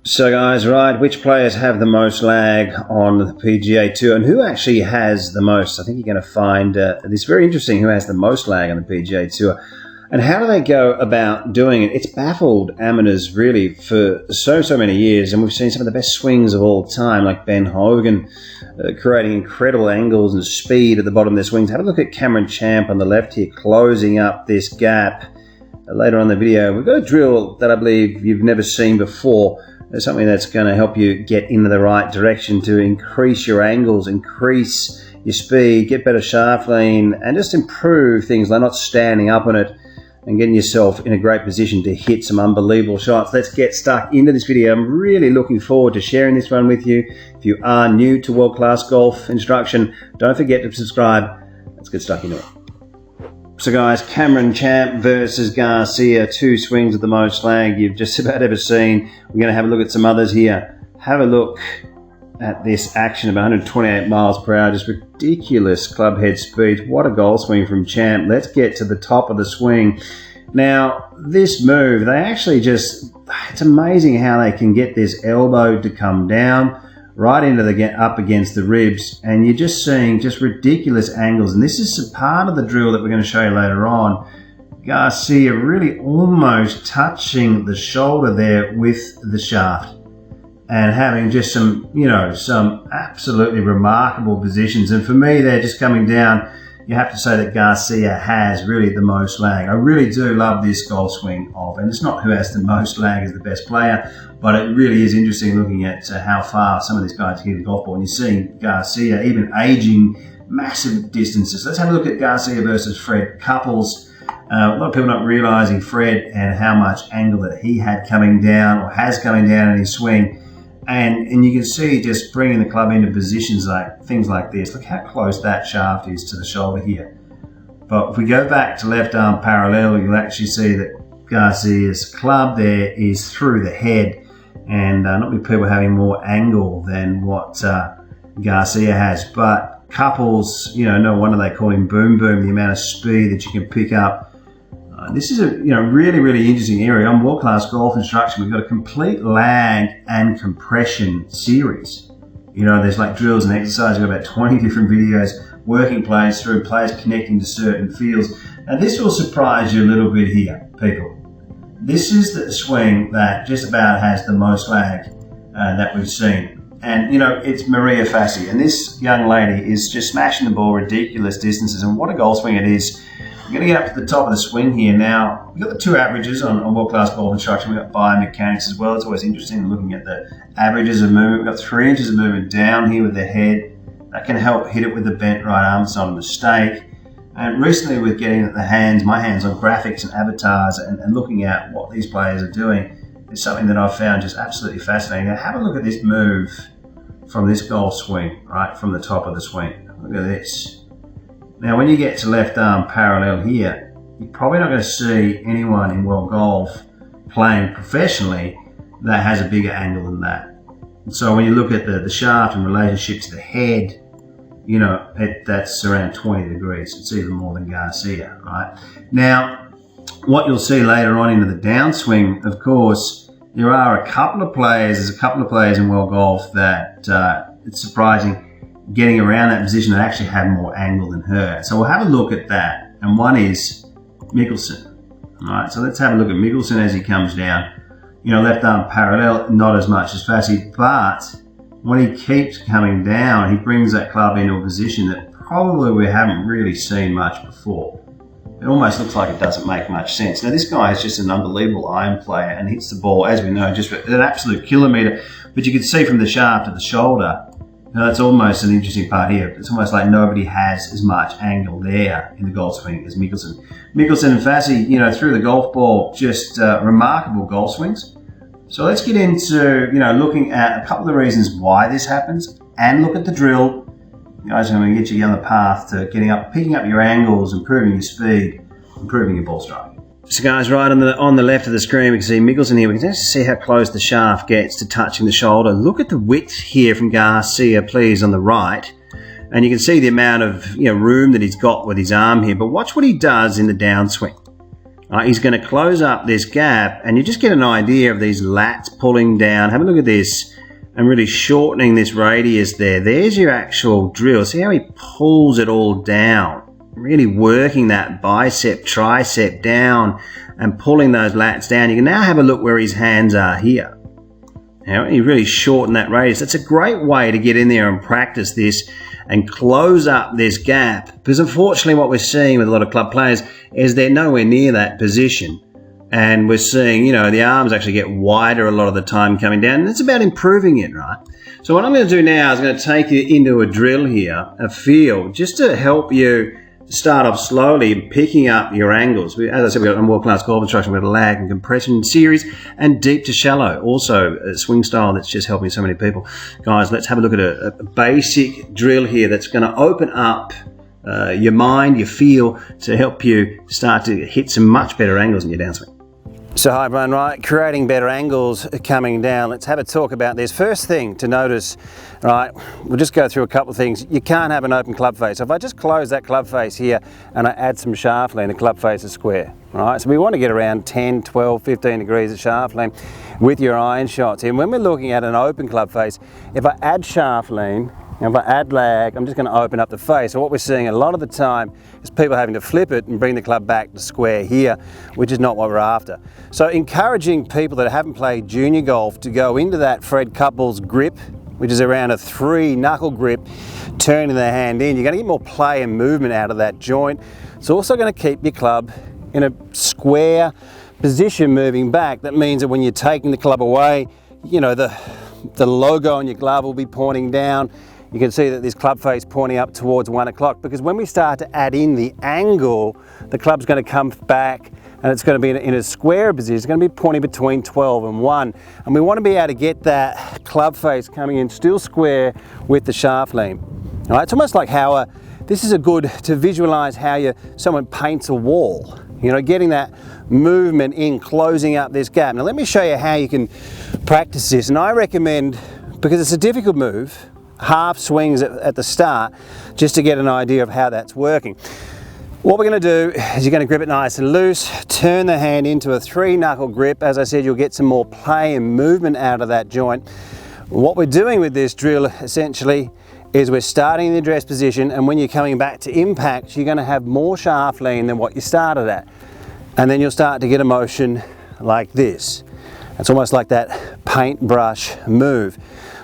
So guys, right, which players have the most lag on the PGA Tour and who actually has the most? I think you're going to find this very interesting, who has the most lag on the PGA Tour. And how do they go about doing it? It's baffled amateurs really for so many years, and we've seen some of the best swings of all time, like Ben Hogan, creating incredible angles and speed at the bottom of their swings. Have a look at Cameron Champ on the left here, closing up this gap. Later on in the video, we've got a drill that I believe you've never seen before. There's something that's going to help you get into the right direction to increase your angles, increase your speed, get better shaft lean, and just improve things like not standing up on it and getting yourself in a great position to hit some unbelievable shots. Let's get stuck into this video. I'm really looking forward to sharing this one with you. If you are new to World Class Golf Instruction, don't forget to subscribe. Let's get stuck into it. So guys, Cameron Champ versus Garcia, two swings of the most lag you've just about ever seen. We're going to have a look at some others here. Have a look at this action of 128 miles per hour, just ridiculous club head speed. What a golf swing from Champ. Let's get to the top of the swing. Now, this move, they actually just, it's amazing how they can get this elbow to come down right into the up against the ribs, and you're just seeing just ridiculous angles. And this is a part of the drill that we're going to show you later on. Garcia really almost touching the shoulder there with the shaft and having just some, some absolutely remarkable positions. And for me, they're just coming down. You have to say that Garcia has really the most lag. I really do love this golf swing of, and it's not who has the most lag as the best player, but it really is interesting looking at how far some of these guys can hit the golf ball. And you're seeing Garcia even aging massive distances. Let's have a look at Garcia versus Fred Couples. A lot of people not realizing Fred and how much angle that he had coming down or has coming down in his swing. And you can see just bringing the club into positions like things like this. Look how close that shaft is to the shoulder here. But if we go back to left arm parallel, you'll actually see that Garcia's club there is through the head, and not many people having more angle than what Garcia has. But Couples, no wonder they call him Boom Boom, the amount of speed that you can pick up. This is a really interesting area. On World Class Golf Instruction, we've got a complete lag and compression series. There's like drills and exercises. We've got about 20 different videos working players through, players connecting to certain fields. Now this will surprise you a little bit here, people. This is the swing that just about has the most lag that we've seen. And it's Maria Fassi, and this young lady is just smashing the ball ridiculous distances, and what a golf swing it is. We're going to get up to the top of the swing here now. We've got the two averages on World Class Golf Instruction. We've got Biomechanics as well. It's always interesting looking at the averages of movement. We've got 3 inches of movement down here with the head. That can help hit it with the bent right arm. It's not a mistake. And recently with getting my hands on graphics and avatars and looking at what these players are doing is something that I've found just absolutely fascinating. Now have a look at this move from this golf swing, right from the top of the swing. Look at this. Now, when you get to left arm parallel here, you're probably not going to see anyone in world golf playing professionally that has a bigger angle than that. And so when you look at the shaft in relationship to the head, that's around 20 degrees. It's even more than Garcia, right? Now, what you'll see later on into the downswing, of course, there's a couple of players in world golf that it's surprising getting around that position and actually have more angle than her. So we'll have a look at that. And one is Mickelson. All right, so let's have a look at Mickelson as he comes down. Left arm parallel, not as much as Fassi, but when he keeps coming down, he brings that club into a position that probably we haven't really seen much before. It almost looks like it doesn't make much sense. Now this guy is just an unbelievable iron player and hits the ball, as we know, just at an absolute kilometre. But you can see from the shaft to the shoulder, that's almost an interesting part here. It's almost like nobody has as much angle there in the golf swing as Mickelson. Mickelson and Fassi, through the golf ball, just remarkable golf swings. So let's get into, looking at a couple of reasons why this happens and look at the drill. Guys, I'm going to get you on the path to picking up your angles, improving your speed, improving your ball strike. So guys, right on the left of the screen, we can see Mickelson here. We can just see how close the shaft gets to touching the shoulder. Look at the width here from Garcia, please, on the right. And you can see the amount of room that he's got with his arm here. But watch what he does in the downswing. He's going to close up this gap, and you just get an idea of these lats pulling down. Have a look at this, and really shortening this radius there. There's your actual drill. See how he pulls it all down, really working that bicep, tricep down and pulling those lats down. You can now have a look where his hands are here. Now, you really shorten that radius. That's a great way to get in there and practice this and close up this gap, because unfortunately what we're seeing with a lot of club players is they're nowhere near that position, and we're seeing, you know, the arms actually get wider a lot of the time coming down, and it's about improving it, right? So what I'm going to do now is I'm going to take you into a drill here, a feel, just to help you start off slowly as I said, we've got a World Class Golf Instruction, we've got a lag and compression series, and deep to shallow, also a swing style that's just helping so many people. Guys, let's have a look at a basic drill here that's going to open up your mind, your feel, to help you start to hit some much better angles in your downswing. So hi everyone, right, creating better angles coming down. Let's have a talk about this. First thing to notice, right, we'll just go through a couple of things. You can't have an open club face. So if I just close that club face here and I add some shaft lean, the club face is square, right? So we want to get around 10, 12, 15 degrees of shaft lean with your iron shots. And when we're looking at an open club face, if I add shaft lean, and if I add lag, I'm just going to open up the face. So what we're seeing a lot of the time is people having to flip it and bring the club back to square here, which is not what we're after. So encouraging people that haven't played junior golf to go into that Fred Couples grip, which is around a 3-knuckle grip, turning their hand in. You're going to get more play and movement out of that joint. It's also going to keep your club in a square position moving back. That means that when you're taking the club away, you know, the logo on your glove will be pointing down. You can see that this club face pointing up towards 1 o'clock, because when we start to add in the angle, the club's going to come back and it's going to be in a square position. It's going to be pointing between 12 and 1. And we want to be able to get that club face coming in still square with the shaft lean. All right, it's almost like how this is a good to visualize how someone paints a wall. You know, getting that movement in, closing up this gap. Now let me show you how you can practice this. And I recommend, because it's a difficult move, half swings at the start, just to get an idea of how that's working. What we're going to do is you're going to grip it nice and loose, turn the hand into a 3-knuckle grip. As I said, you'll get some more play and movement out of that joint. What we're doing with this drill essentially is we're starting in the address position, and when you're coming back to impact, you're going to have more shaft lean than what you started at. And then you'll start to get a motion like this. It's almost like that paintbrush move.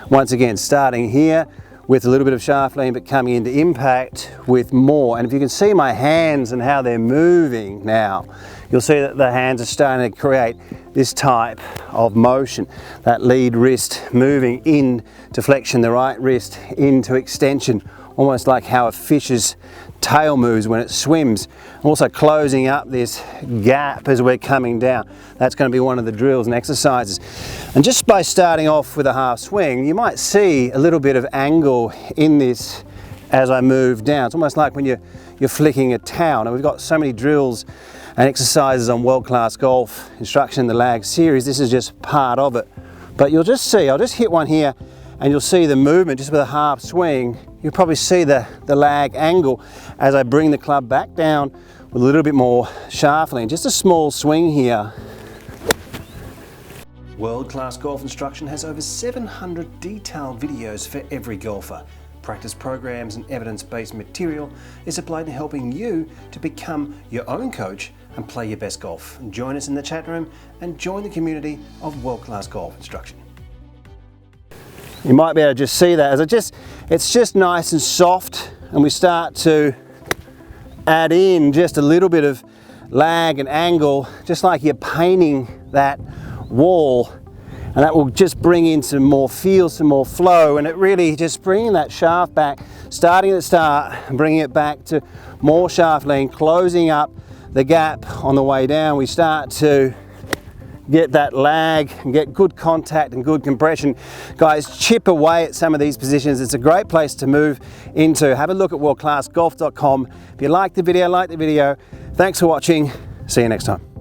Once again, starting here with a little bit of shaft lean, but coming into impact with more. And if you can see my hands and how they're moving now, you'll see that the hands are starting to create this type of motion. That lead wrist moving in to flexion, the right wrist into extension, almost like how a fish's tail moves when it swims. Also closing up this gap as we're coming down. That's going to be one of the drills and exercises. And just by starting off with a half swing, you might see a little bit of angle in this as I move down. It's almost like when you're flicking a towel. And we've got so many drills and exercises on World Class Golf Instruction in the Lag series. This is just part of it. But you'll just see, I'll just hit one here, and you'll see the movement just with a half swing. You'll probably see the lag angle as I bring the club back down with a little bit more shaft lean. Just a small swing here. World Class Golf Instruction has over 700 detailed videos for every golfer. Practice programs and evidence-based material is applied in helping you to become your own coach and play your best golf. Join us in the chat room and join the community of World Class Golf Instruction. You might be able to just see that as it's just nice and soft, and we start to add in just a little bit of lag and angle, just like you're painting that wall, and that will just bring in some more feel, some more flow, and it really just bringing that shaft back, starting at the start and bringing it back to more shaft lean, closing up the gap on the way down. We start to get that lag and get good contact and good compression. Guys, chip away at some of these positions. It's a great place to move into. Have a look at worldclassgolf.com. If you like the video, Thanks for watching. See you next time.